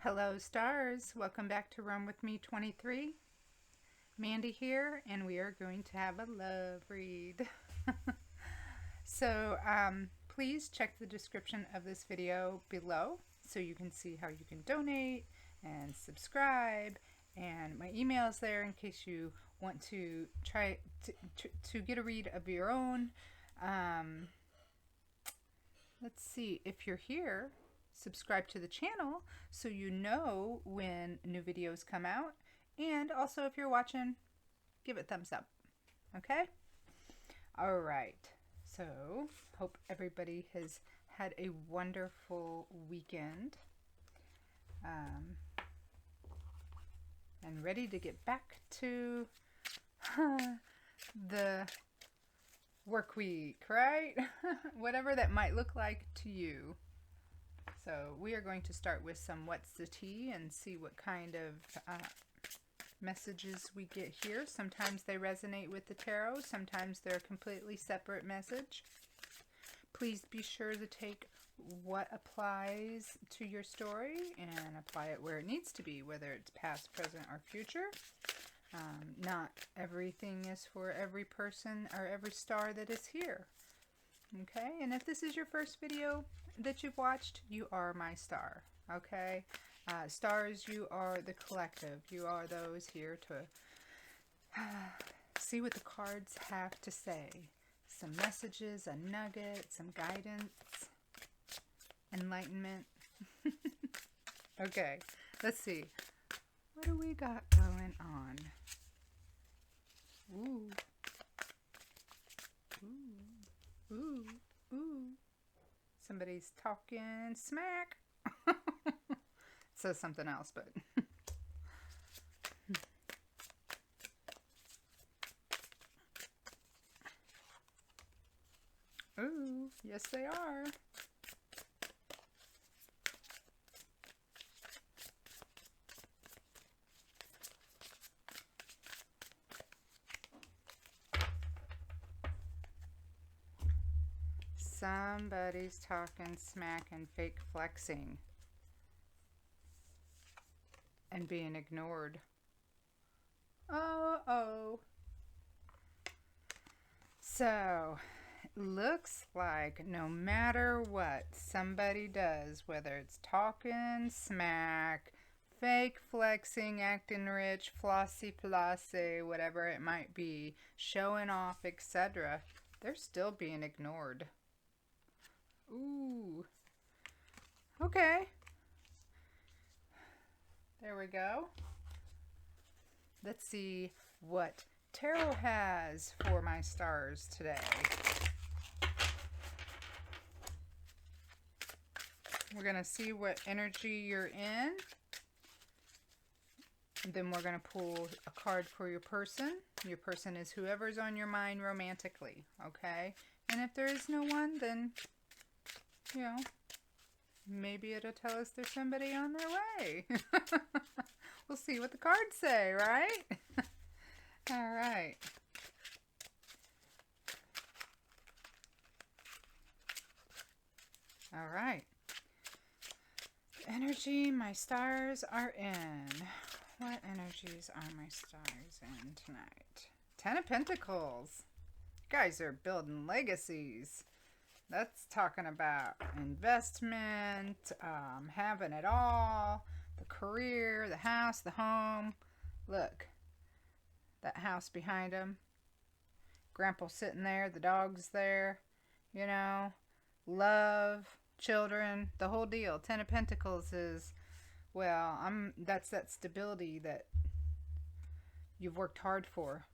Hello stars, welcome back to Run With Me 23. Mandy here, and we are going to have a love read. So please check the description of this video below so you can see how you can donate and subscribe, and my email is there in case you want to try to get a read of your own. Let's see, if you're here, subscribe to the channel so you know when new videos come out, and also if you're watching, give it a thumbs up. Okay? All right. So, hope everybody has had a wonderful weekend and ready to get back to the work week, right? Whatever that might look like to you. So we are going to start with some what's the tea and see what kind of messages we get here. Sometimes they resonate with the tarot, sometimes they're a completely separate message. Please be sure to take what applies to your story and apply it where it needs to be, whether it's past, present, or future. Not everything is for every person or every star that is here. Okay, and if this is your first video that you've watched, you are my star. Okay, stars, you are the collective. You are those here to see what the cards have to say. Some messages, a nugget, some guidance, enlightenment. Okay, let's see. What do we got going on? Ooh. Ooh. Ooh. Ooh. Somebody's talking smack. It says something else, but ooh, yes they are. Somebody's talking smack and fake flexing and being ignored. Oh. So, looks like no matter what somebody does, whether it's talking smack, fake flexing, acting rich, flossy flossy, whatever it might be, showing off, etc., they're still being ignored. Ooh. Okay. There we go. Let's see what tarot has for my stars today. We're going to see what energy you're in. And then we're going to pull a card for your person. Your person is whoever's on your mind romantically, okay? And if there is no one, then, you know, maybe it'll tell us there's somebody on their way. We'll see what the cards say, right? All right. All right. The energy my stars are in. What energies are my stars in tonight? 10 of Pentacles. You guys are building legacies. That's talking about investment, having it all, the career, the house, the home. Look, that house behind him. Grandpa sitting there, the dog's there, you know, love, children, the whole deal. 10 of Pentacles is, well, that's that stability that you've worked hard for.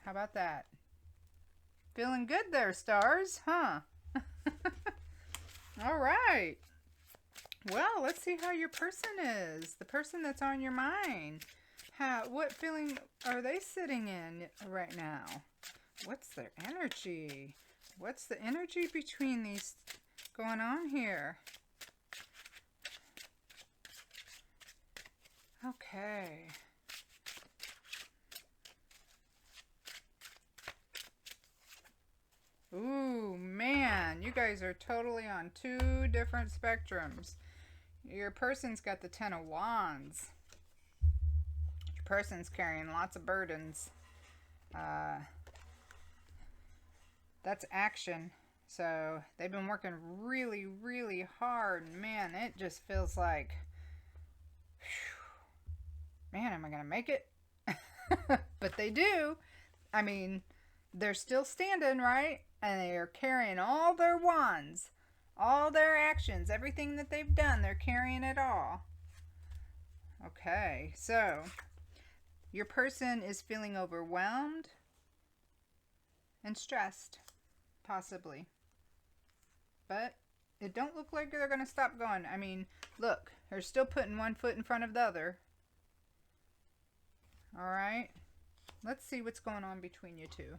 How about that? Feeling good there, stars, huh? All right. Well, let's see how your person is. The person that's on your mind. What feeling are they sitting in right now? What's their energy? What's the energy between these going on here? Okay. Ooh, man, you guys are totally on two different spectrums. Your person's got the Ten of Wands. Your person's carrying lots of burdens. That's action. So they've been working really, really hard. Man, it just feels like, whew, man, am I going to make it? But they do. I mean, they're still standing, right? And they are carrying all their wands, all their actions, everything that they've done. They're carrying it all. Okay, so your person is feeling overwhelmed and stressed, possibly. But it don't look like they're going to stop going. I mean, look, they're still putting one foot in front of the other. All right. Let's see what's going on between you two.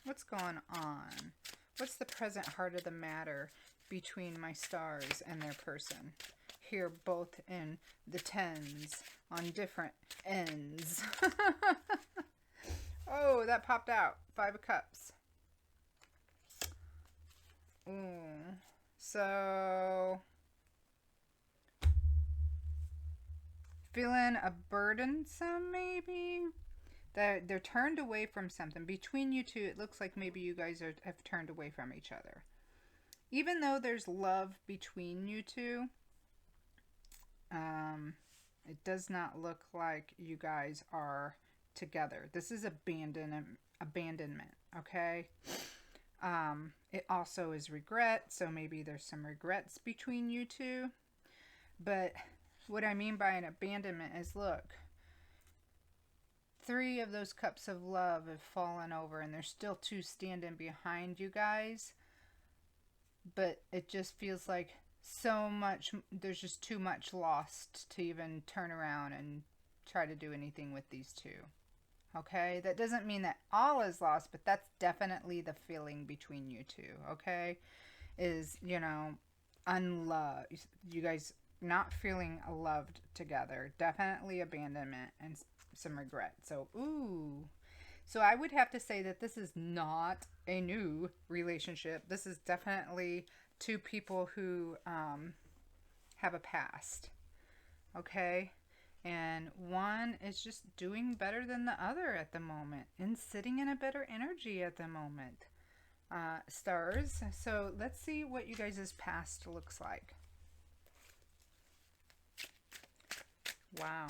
What's going on? What's the present heart of the matter between my stars and their person? Here, both in the tens on different ends. Oh, that popped out. 5 of Cups. Ooh. So, feeling a burdensome, maybe? They're turned away from something. Between you two, it looks like maybe you guys have turned away from each other. Even though there's love between you two, it does not look like you guys are together. This is abandonment, okay? It also is regret, so maybe there's some regrets between you two. But what I mean by an abandonment is, look, 3 of those cups of love have fallen over, and there's still 2 standing behind you guys. But it just feels like so much, there's just too much lost to even turn around and try to do anything with these 2. Okay? That doesn't mean that all is lost, but that's definitely the feeling between you two. Okay? Is, you know, unloved. You guys not feeling loved together. Definitely abandonment and some regret. So, ooh. So I would have to say that this is not a new relationship. This is definitely 2 people who have a past. Okay? And one is just doing better than the other at the moment and sitting in a better energy at the moment. Stars. So let's see what you guys' past looks like. Wow.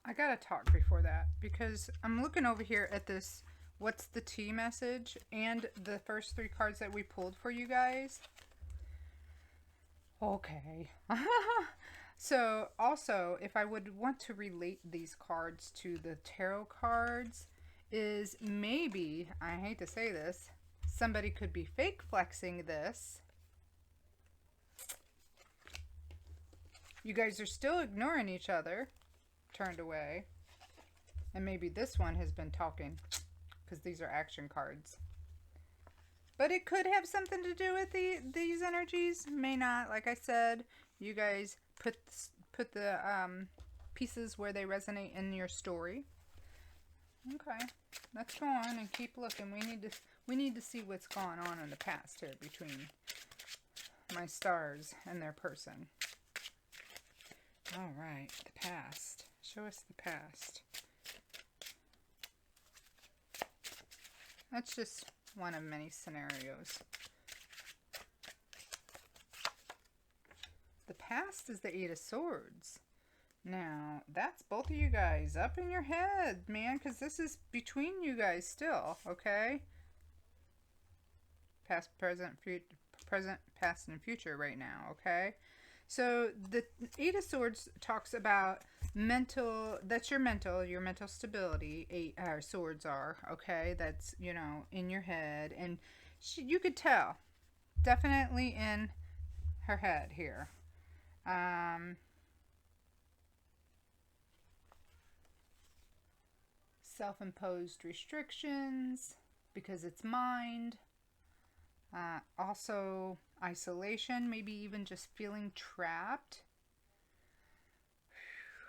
I gotta talk before that because I'm looking over here at this what's the tea message and the first 3 cards that we pulled for you guys. Okay. So also, if I would want to relate these cards to the tarot cards, is maybe, I hate to say this, somebody could be fake flexing this. You guys are still ignoring each other, turned away. And maybe this one has been talking because these are action cards. But it could have something to do with these energies. May not. Like I said, you guys put the pieces where they resonate in your story. Okay, let's go on and keep looking. We need to see what's going on in the past here between my stars and their person. All right, the past. Show us the past. That's just one of many scenarios. The past is the 8 of Swords. Now, that's both of you guys up in your head, man, because this is between you guys still, okay? Past, present, past, and future right now, okay? So the 8 of Swords talks about mental, that's your mental stability. Swords are, okay? That's, you know, in your head. And you could tell, definitely in her head here. self-imposed restrictions because it's mind. Also isolation, maybe even just feeling trapped.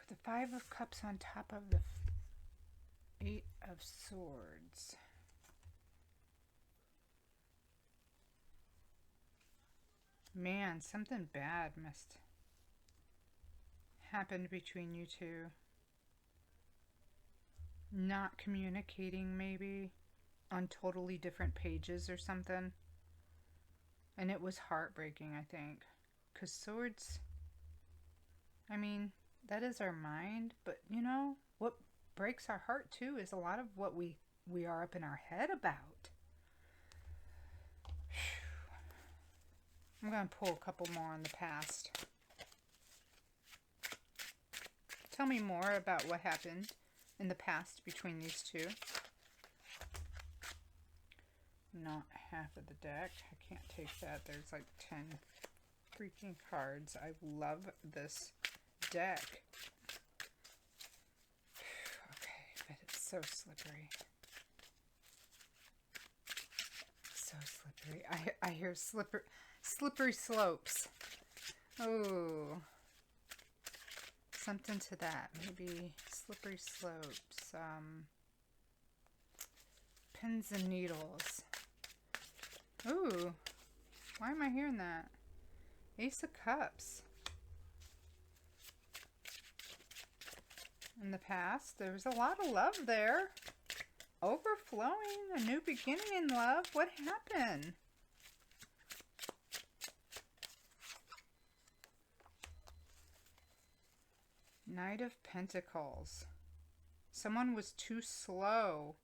The Five of Cups on top of the Eight of Swords. Man, something bad must happen between you two. Not communicating, maybe on totally different pages or something. And it was heartbreaking, I think. Because swords, I mean, that is our mind. But, you know, what breaks our heart, too, is a lot of what we are up in our head about. I'm going to pull a couple more on the past. Tell me more about what happened in the past between these two. Not half of the deck. I can't take that. There's like 10 freaking cards. I love this deck. Okay, but it's so slippery. So slippery. I hear slippery slopes. Oh. Something to that. Maybe slippery slopes. Pins and needles. Ooh. Why am I hearing that? Ace of Cups. In the past, there was a lot of love there. Overflowing. A new beginning in love. What happened? Knight of Pentacles. Someone was too slow.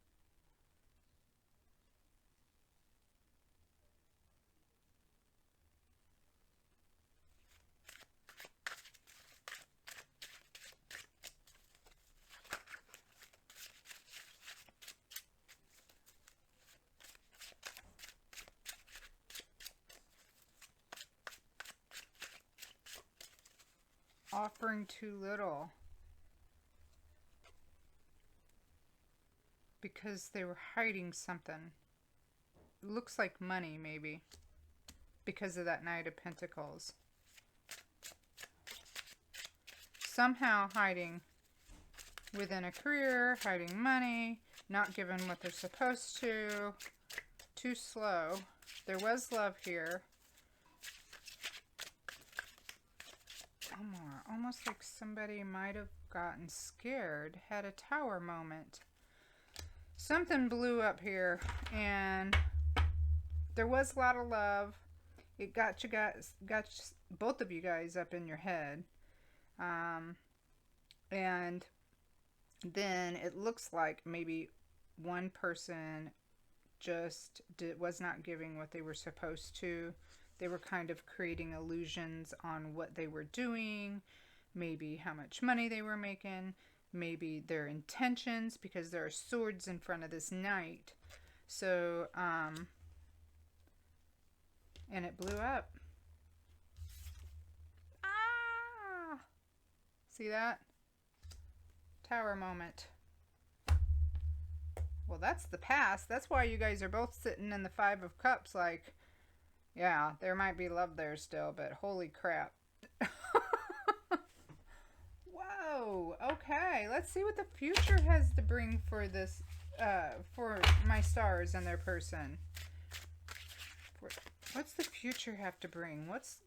Offering too little. Because they were hiding something. It looks like money, maybe. Because of that Knight of Pentacles. Somehow hiding within a career, hiding money, not giving what they're supposed to. Too slow. There was love here. Almost like somebody might have gotten scared, had a tower moment. Something blew up here, and there was a lot of love. It got both of you guys up in your head. And then it looks like maybe one person just was not giving what they were supposed to. They were kind of creating illusions on what they were doing, maybe how much money they were making, maybe their intentions, because there are swords in front of this knight. So, and it blew up. Ah! See that? Tower moment. Well, that's the past. That's why you guys are both sitting in the Five of Cups like, yeah, there might be love there still, but holy crap. Whoa. Okay, let's see what the future has to bring for this, for my stars and their person. What's the future have to bring? What's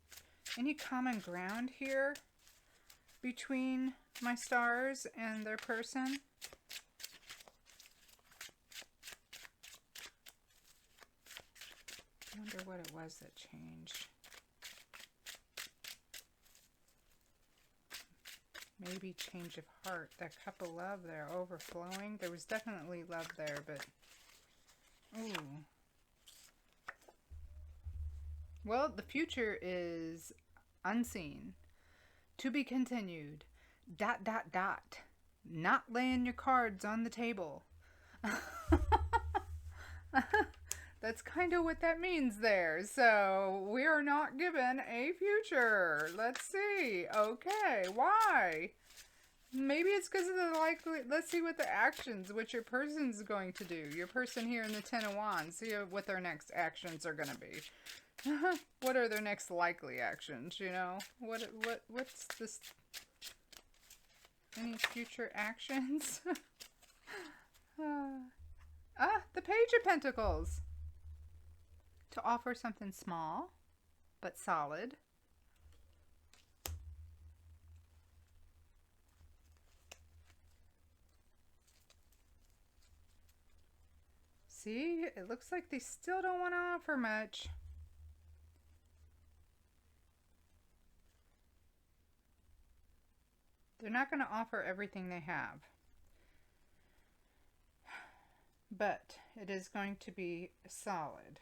any common ground here between my stars and their person? I wonder what it was that changed. Maybe change of heart. That cup of love there overflowing. There was definitely love there, but... Ooh. Well, the future is unseen. To be continued. ... Not laying your cards on the table. That's kind of what that means there. So, we are not given a future. Let's see. Okay, why? Maybe it's because of the likely. Let's see what the actions, what your person's going to do. Your person here in the Ten of Wands. See what their next actions are going to be. What are their next likely actions? You know, what's this? Any future actions? The Page of Pentacles. To offer something small, but solid. See, it looks like they still don't want to offer much. They're not going to offer everything they have. But it is going to be solid.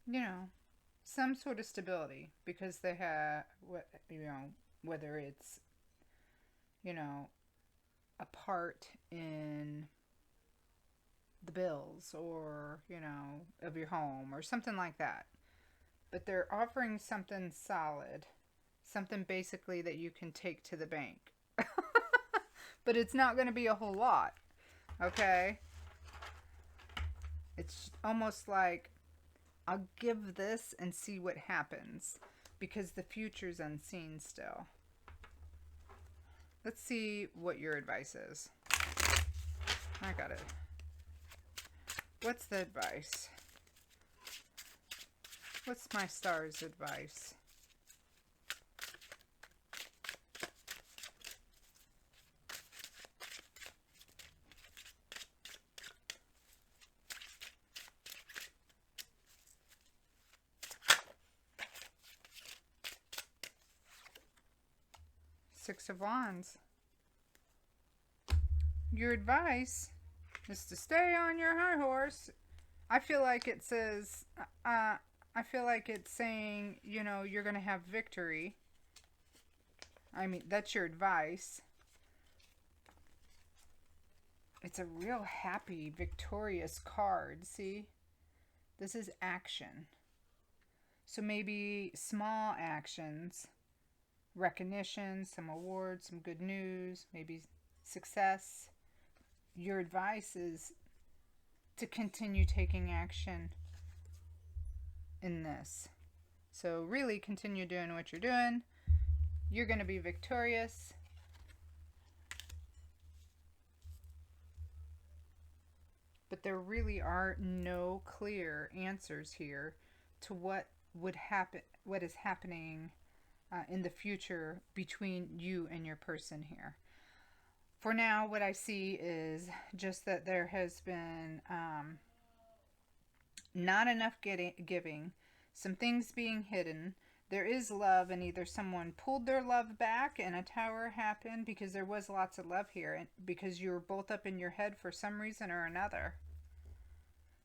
You know, some sort of stability, because they have, you know, whether it's, you know, a part in the bills or, you know, of your home or something like that. But they're offering something solid, something basically that you can take to the bank. But it's not going to be a whole lot, okay? It's almost like, I'll give this and see what happens, because the future's unseen still. Let's see what your advice is. I got it. What's the advice? What's my star's advice? Six of Wands. Your advice is to stay on your high horse. I feel like it says, I feel like it's saying, you know, you're going to have victory. I mean, that's your advice. It's a real happy, victorious card, see? This is action. So maybe small actions, recognition, some awards, some good news, maybe success. Your advice is to continue taking action in this. So really continue doing what you're doing. You're going to be victorious. But there really are no clear answers here to what would happen, what is happening in the future between you and your person here. For now, what I see is just that there has been not enough giving, some things being hidden. There is love, and either someone pulled their love back and a tower happened, because there was lots of love here, and because you were both up in your head for some reason or another.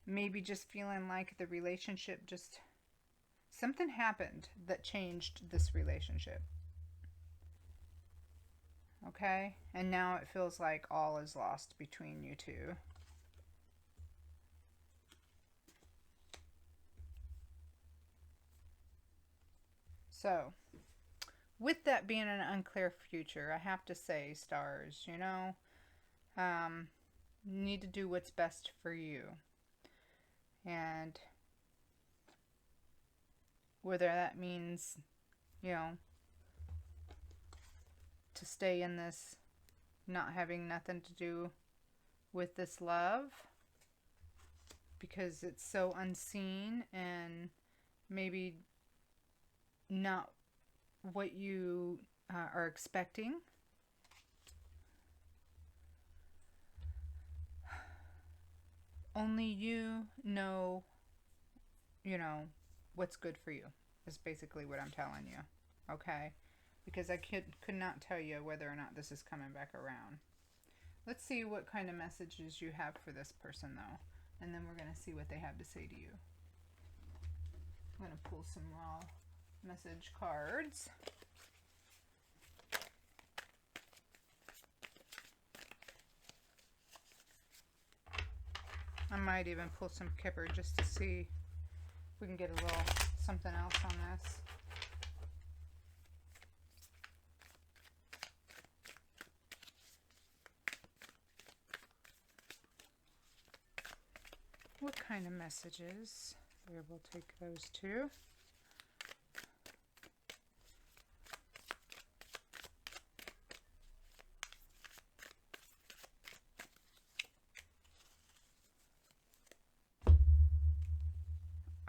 Maybe just feeling like the relationship just, something happened that changed this relationship. Okay? And now it feels like all is lost between you two. So, with that being an unclear future, I have to say, stars, you know, you need to do what's best for you. And whether that means, you know, to stay in this, not having nothing to do with this love, because it's so unseen and maybe not what you are expecting. Only you know, what's good for you, is basically what I'm telling you. Okay? Because I could not tell you whether or not this is coming back around. Let's see what kind of messages you have for this person, though. And then we're going to see what they have to say to you. I'm going to pull some raw message cards. I might even pull some Kipper just to see if we can get a little something else on this. What kind of messages? Here, we'll take those two.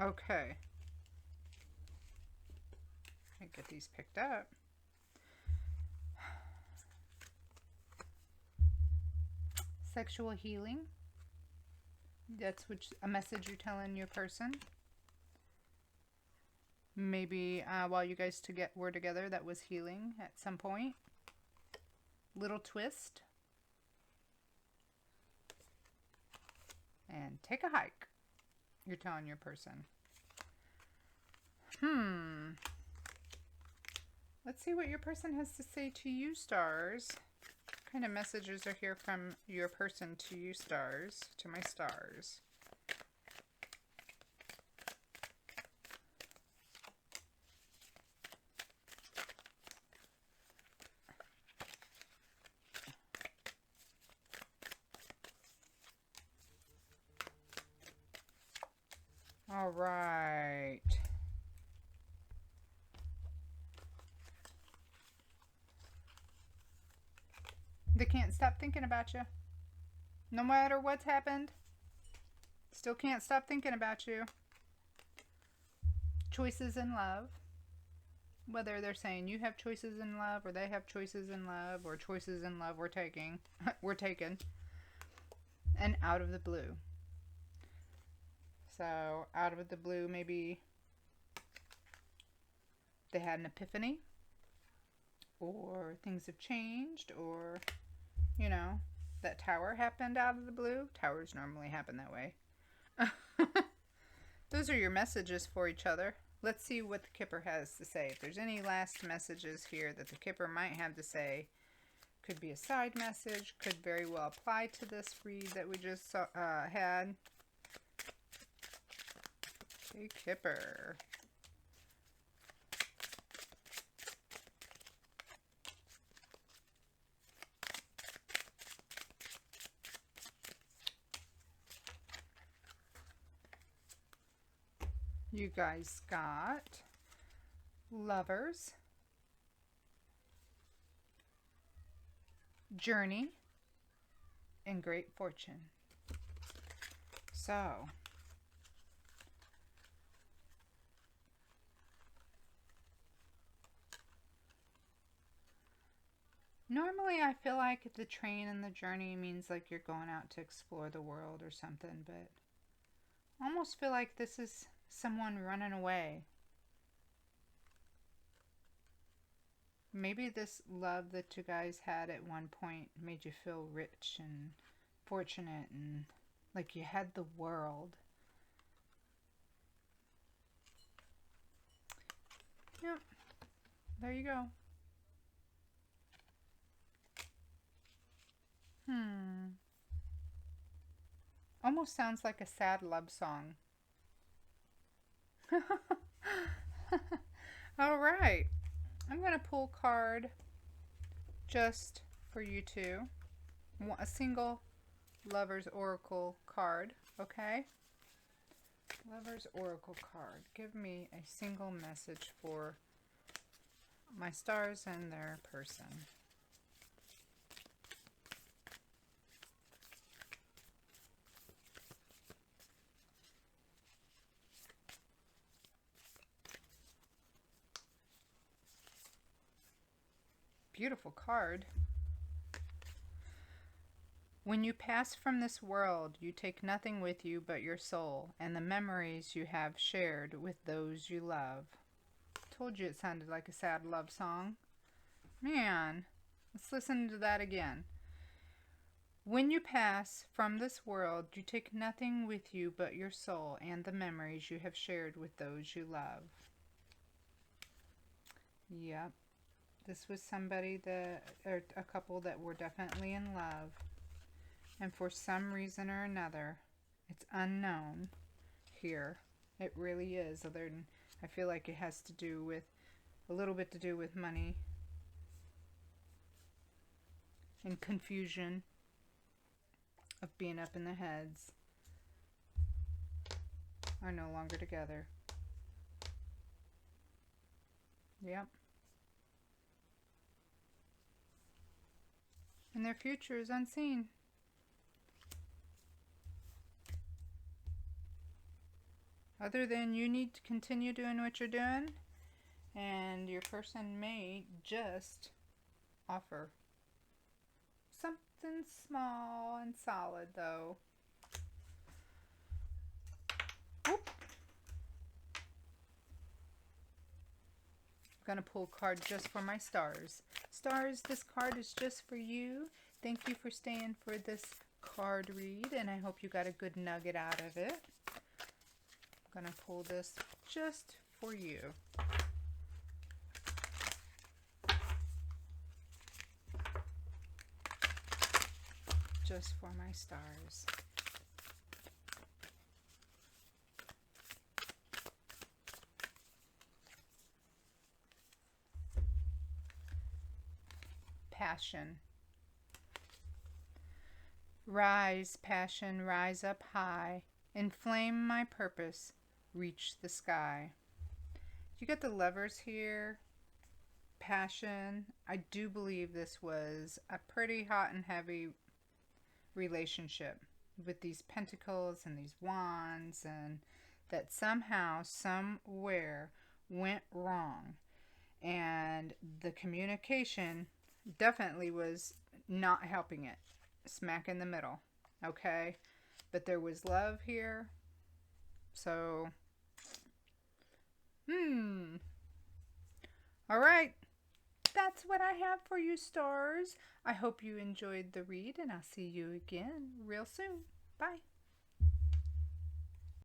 Okay. I get these picked up. Sexual healing. That's a message you're telling your person. Maybe while you guys were together, that was healing at some point. Little twist. And take a hike. You're telling your person. Let's see what your person has to say to you, stars. What kind of messages are here from your person to you, stars? To my stars. All right. They can't stop thinking about you. No matter what's happened, still can't stop thinking about you. Choices in love. Whether they're saying you have choices in love, or they have choices in love, or choices in love we're taking. We're taken. And out of the blue. So, out of the blue, maybe they had an epiphany, or things have changed, or, you know, that tower happened out of the blue. Towers normally happen that way. Those are your messages for each other. Let's see what the Kipper has to say. If there's any last messages here that the Kipper might have to say, could be a side message, could very well apply to this read that we just had. Hey, Kipper. You guys got Lovers, Journey, and Great Fortune. So, normally I feel like the train and the journey means like you're going out to explore the world or something, but I almost feel like this is someone running away. Maybe this love that you guys had at one point made you feel rich and fortunate and like you had the world. Yep. There you go. Almost sounds like a sad love song. All right. I'm going to pull a card just for you two. A single Lover's Oracle card, okay? Lover's Oracle card. Give me a single message for my stars and their person. Beautiful card. When you pass from this world, you take nothing with you but your soul and the memories you have shared with those you love. Told you it sounded like a sad love song. Man, let's listen to that again. When you pass from this world, you take nothing with you but your soul and the memories you have shared with those you love. Yep. This was somebody or a couple that were definitely in love. And for some reason or another, It's unknown here. It really is. Other than, I feel like it has to do with, a little bit to do with money and confusion of being up in the heads are no longer together. Yep. And their future is unseen. Other than you need to continue doing what you're doing, and your person may just offer something small and solid, though. Oop. I'm going to pull a card just for my stars. Stars, this card is just for you. Thank you for staying for this card read, and I hope you got a good nugget out of it. I'm going to pull this just for you. Just for my stars. Passion. Rise, passion, rise up high. Inflame my purpose. Reach the sky. You get the Lovers here. Passion. I do believe this was a pretty hot and heavy relationship with these pentacles and these wands, and that somehow, somewhere went wrong. And the communication definitely was not helping it. Smack in the middle. Okay? But there was love here. So, alright. That's what I have for you, stars. I hope you enjoyed the read, and I'll see you again real soon. Bye.